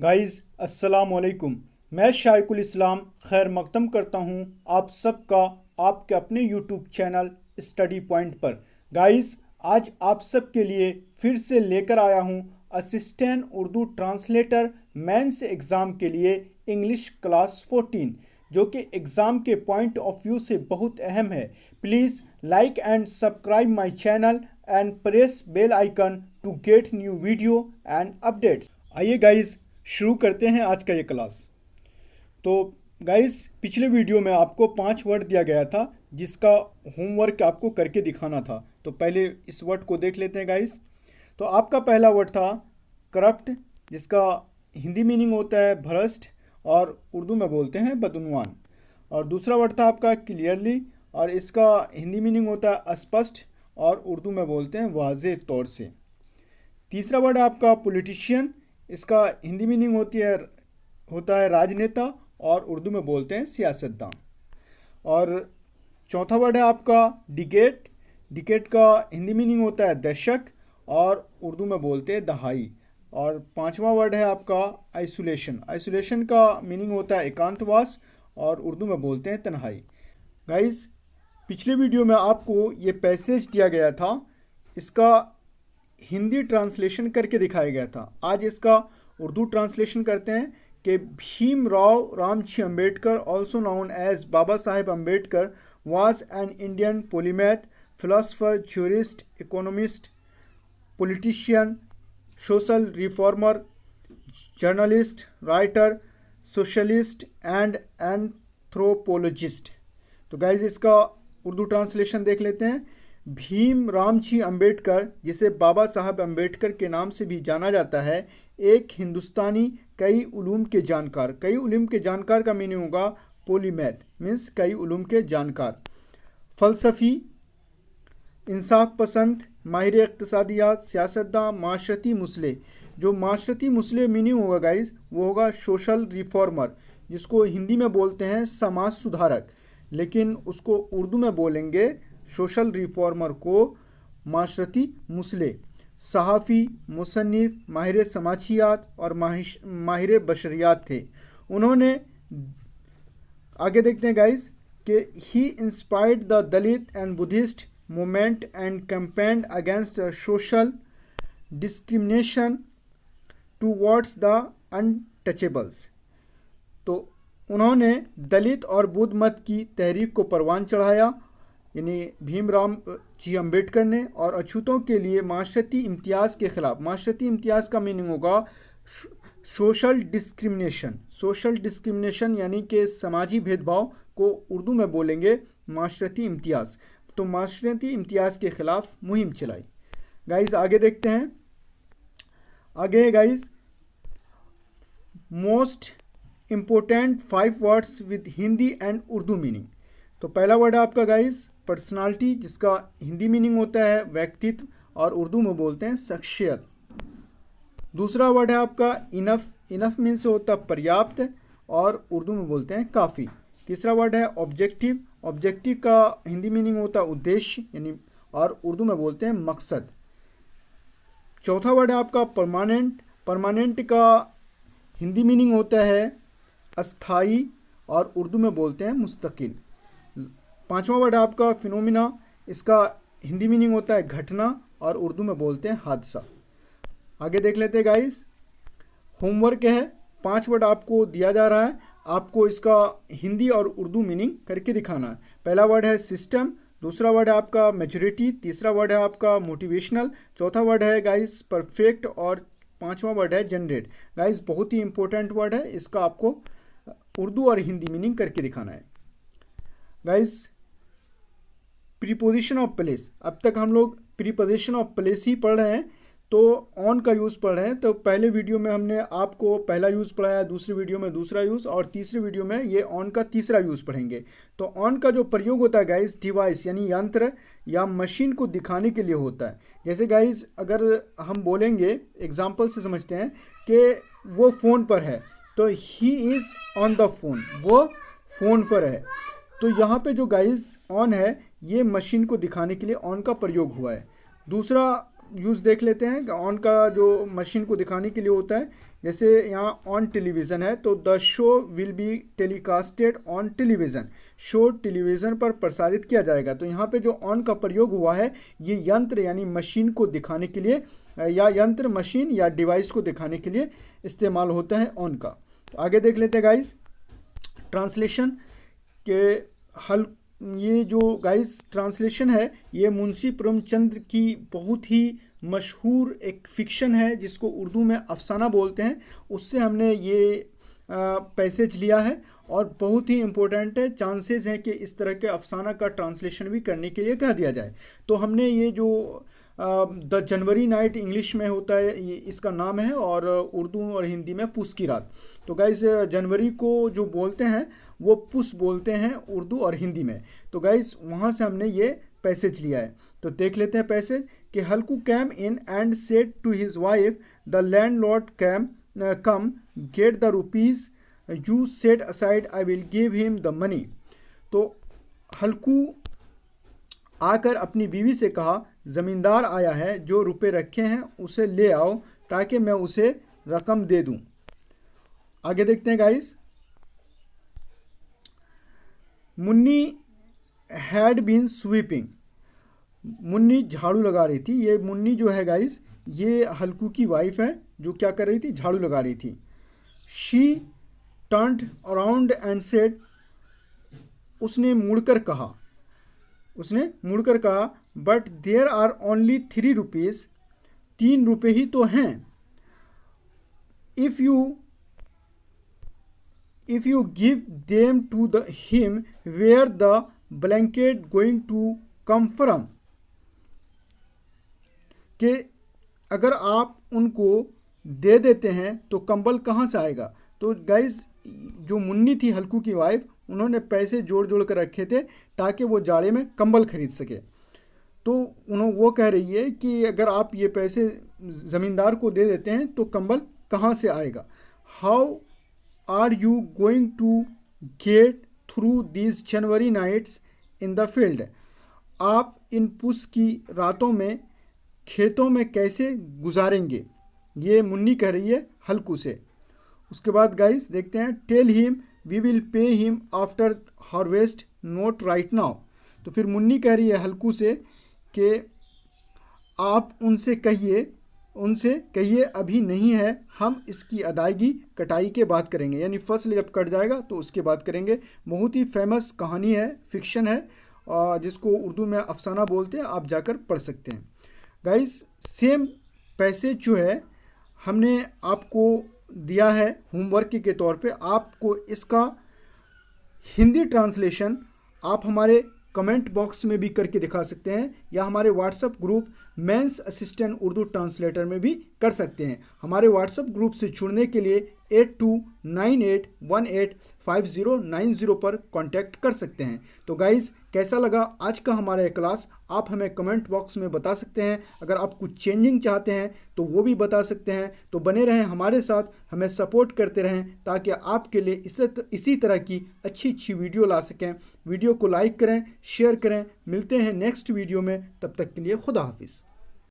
Guys अस्सलाम वालेकुम। मैं शाइकुल इस्लाम खैर मकदम करता हूँ आप सबका आपके अपने यूट्यूब चैनल स्टडी पॉइंट पर। गाइज़ आज आप सब के लिए फिर से लेकर आया हूँ assistant Urdu translator mains exam के लिए इंग्लिश क्लास 14, जो कि एग्ज़ाम के पॉइंट ऑफ व्यू से बहुत अहम है। Please like and subscribe my channel and press bell icon to get new video and updates. आइए गाइज़ शुरू करते हैं आज का ये क्लास। तो गाइस पिछले वीडियो में आपको 5 वर्ड दिया गया था जिसका होमवर्क आपको करके दिखाना था। तो पहले इस वर्ड को देख लेते हैं गाइस। तो आपका पहला वर्ड था करप्ट, जिसका हिंदी मीनिंग होता है भ्रष्ट और उर्दू में बोलते हैं बदउनवान। और दूसरा वर्ड था आपका क्लियरली, और इसका हिंदी मीनिंग होता है अस्पष्ट और उर्दू में बोलते हैं वाज़ेह तौर से। तीसरा वर्ड आपका पॉलिटिशियन, इसका हिंदी मीनिंग होता है राजनेता और उर्दू में बोलते हैं सियासतदान। और चौथा वर्ड है आपका डिकेट, डिकेट का हिंदी मीनिंग होता है दशक और उर्दू में बोलते हैं दहाई। और पांचवा वर्ड है आपका आइसोलेशन, आइसोलेशन का मीनिंग होता है एकांतवास और उर्दू में बोलते हैं तन्हाई। गाइस पिछले वीडियो में आपको ये पैसेज दिया गया था, इसका हिंदी ट्रांसलेशन करके दिखाया गया था। आज इसका उर्दू ट्रांसलेशन करते हैं कि Bhimrao Ramji Ambedkar, also known as Baba Saheb Ambedkar, was an Indian polymath, philosopher, jurist, economist, politician, social reformer, journalist, writer, socialist and anthropologist। तो गाइज इसका उर्दू ट्रांसलेशन देख लेते हैं। भीम रामजी अम्बेडकर, जिसे बाबा साहब अम्बेडकर के नाम से भी जाना जाता है, एक हिंदुस्तानी कई उलूम के जानकार। कई उलूम के जानकार का मीनिंग होगा पोलीमैथ, मीन्स कई उलूम के जानकार। फ़लसफ़ी, इंसाफ पसंद, माहिर इक़्तिसादियात, सियासतदान, माशरती मुसले। जो माशरती मुसले मीनिंग होगा गाइज वो होगा सोशल रिफॉर्मर, जिसको हिंदी में बोलते हैं समाज सुधारक, लेकिन उसको उर्दू में बोलेंगे सोशल रिफॉर्मर को माशरती मुसले। सहाफ़ी, मुसन्निफ़, माहिर समाजियात और माहिर बशरियात थे। उन्होंने आगे देखते हैं गाइस कि he inspired the Dalit and Buddhist movement and campaigned against social discrimination towards the untouchables. तो उन्होंने दलित और बुद्ध मत की तहरीक को परवान चढ़ाया, यानी भीमराव जी अम्बेडकर ने, और अछूतों के लिए माशरती इम्तियाज़ के ख़िलाफ़। माशरती इम्तियाज़ का मीनिंग होगा सोशल डिस्क्रिमिनेशन। सोशल डिस्क्रिमिनेशन यानी कि समाजी भेदभाव को उर्दू में बोलेंगे माशरती इम्तियाज़। तो माशरती इम्तियाज़ के ख़िलाफ़ मुहिम चलाई। गाइज़ आगे देखते हैं। आगे guys most important 5 words with Hindi and Urdu meaning. तो पहला वर्ड है आपका गाइज़ पर्सनालिटी, जिसका हिंदी मीनिंग होता है व्यक्तित्व और उर्दू में बोलते हैं शख्सियत। दूसरा वर्ड है आपका इनफ, इनफ मीन्स होता है पर्याप्त और उर्दू में बोलते हैं काफ़ी। तीसरा वर्ड है ऑब्जेक्टिव, ऑब्जेक्टिव का हिंदी मीनिंग होता है उद्देश्य यानी, और उर्दू में बोलते हैं मकसद। चौथा वर्ड है आपका परमानेंट, परमानेंट का हिंदी मीनिंग होता है अस्थाई और उर्दू में बोलते हैं मुस्तकिल। पांचवा वर्ड है आपका फिनोमिना, इसका हिंदी मीनिंग होता है घटना और उर्दू में बोलते हैं हादसा। आगे देख लेते हैं गाइस। होमवर्क है, 5 वर्ड आपको दिया जा रहा है, आपको इसका हिंदी और उर्दू मीनिंग करके दिखाना है। पहला वर्ड है सिस्टम, दूसरा वर्ड है आपका मेजॉरिटी, तीसरा वर्ड है आपका मोटिवेशनल, चौथा वर्ड है गाइस परफेक्ट और पांचवा वर्ड है जनरेट। गाइस बहुत ही इंपॉर्टेंट वर्ड है, इसका आपको उर्दू और हिंदी मीनिंग करके दिखाना है। गाइस प्रीपोजिशन ऑफ प्लेस, अब तक हम लोग प्रीपोजिशन ऑफ प्लेस ही पढ़ रहे हैं, तो ऑन का यूज़ पढ़ रहे हैं। तो पहले वीडियो में हमने आपको पहला यूज़ पढ़ाया, दूसरी वीडियो में दूसरा यूज़, और तीसरी वीडियो में ये ऑन का तीसरा यूज़ पढ़ेंगे। तो ऑन का जो प्रयोग होता है गाइस डिवाइस यानी यंत्र या मशीन को दिखाने के लिए होता है। जैसे गाइस अगर हम बोलेंगे एग्जाम्पल से समझते हैं कि वो फ़ोन पर है, तो he is on the phone, वो फ़ोन पर है। तो यहाँ पे जो गाइस ऑन है ये मशीन को दिखाने के लिए ऑन का प्रयोग हुआ है। दूसरा यूज़ देख लेते हैं। ऑन का जो मशीन को दिखाने के लिए होता है जैसे यहाँ ऑन टेलीविज़न है तो the show will be telecasted on television, show television पर प्रसारित किया जाएगा। तो यहाँ पे जो ऑन का प्रयोग हुआ है ये यंत्र यानी मशीन को दिखाने के लिए, या यंत्र मशीन या डिवाइस को दिखाने के लिए इस्तेमाल होता है ऑन का। तो आगे देख लेते हैं गाइस ट्रांसलेशन के हल। ये जो गाइस ट्रांसलेशन है ये मुंशी प्रेमचंद की बहुत ही मशहूर एक फिक्शन है जिसको उर्दू में अफसाना बोलते हैं, उससे हमने ये पैसेज लिया है और बहुत ही इम्पोर्टेंट है। चांसेस हैं कि इस तरह के अफसाना का ट्रांसलेशन भी करने के लिए कह दिया जाए। तो हमने ये जो द जनवरी नाइट इंग्लिश में होता है ये इसका नाम है, और उर्दू और हिंदी में पुस की रात। तो गाइस जनवरी को जो बोलते हैं वो पुस बोलते हैं उर्दू और हिंदी में। तो गाइस वहाँ से हमने ये पैसेज लिया है। तो देख लेते हैं पैसेज कि Halku came in and said to his wife the landlord come get the rupees you set aside I will give him the money. तो हल्कू आकर अपनी बीवी से कहा ज़मींदार आया है, जो रुपए रखे हैं उसे ले आओ ताकि मैं उसे रकम दे दूं। आगे देखते हैं guys. Munni had been sweeping, Munni झाड़ू लगा रही थी। ये मुन्नी जो है गाइस ये हल्कू की वाइफ है जो क्या कर रही थी, झाड़ू लगा रही थी। She turned around and said, उसने मुड़कर कहा but there are only 3 rupees, 3 रुपये ही तो हैं। If you give them to the him where the blanket going to come from, कि अगर आप उनको दे देते हैं तो कंबल कहाँ से आएगा। तो गाइस जो मुन्नी थी हल्कू की वाइफ, उन्होंने पैसे जोड़ कर रखे थे ताकि वो जाड़े में कंबल खरीद सके। तो वो कह रही है कि अगर आप ये पैसे ज़मींदार को दे देते हैं तो कंबल कहाँ से आएगा। How are you going to get through these January nights in the field, आप इन पुस की रातों में खेतों में कैसे गुजारेंगे, ये मुन्नी कह रही है हल्कू से। उसके बाद गाइस देखते हैं tell him we will pay him after harvest not right now. तो फिर मुन्नी कह रही है हल्कू से कि आप उनसे कहिए अभी नहीं है, हम इसकी अदायगी कटाई के बाद करेंगे, यानी फसल जब कट जाएगा तो उसके बाद करेंगे। बहुत ही फेमस कहानी है, फिक्शन है, जिसको उर्दू में अफसाना बोलते हैं, आप जाकर पढ़ सकते हैं। गाइस सेम पैसेज जो है हमने आपको दिया है होमवर्क के तौर पे, आपको इसका हिंदी ट्रांसलेशन आप हमारे कमेंट बॉक्स में भी करके दिखा सकते हैं, या हमारे WhatsApp group mains assistant Urdu translator में भी कर सकते हैं। हमारे व्हाट्सएप ग्रुप से जुड़ने के लिए 8298185090 पर कांटेक्ट कर सकते हैं। तो गाइज़ कैसा लगा आज का हमारा क्लास, आप हमें कमेंट बॉक्स में बता सकते हैं। अगर आप कुछ चेंजिंग चाहते हैं तो वो भी बता सकते हैं। तो बने रहें हमारे साथ, हमें सपोर्ट करते रहें ताकि आपके लिए इसी तरह की अच्छी वीडियो ला सकें। वीडियो को लाइक करें, शेयर करें। मिलते हैं नेक्स्ट वीडियो में, तब तक के लिए खुदा हाफिज़।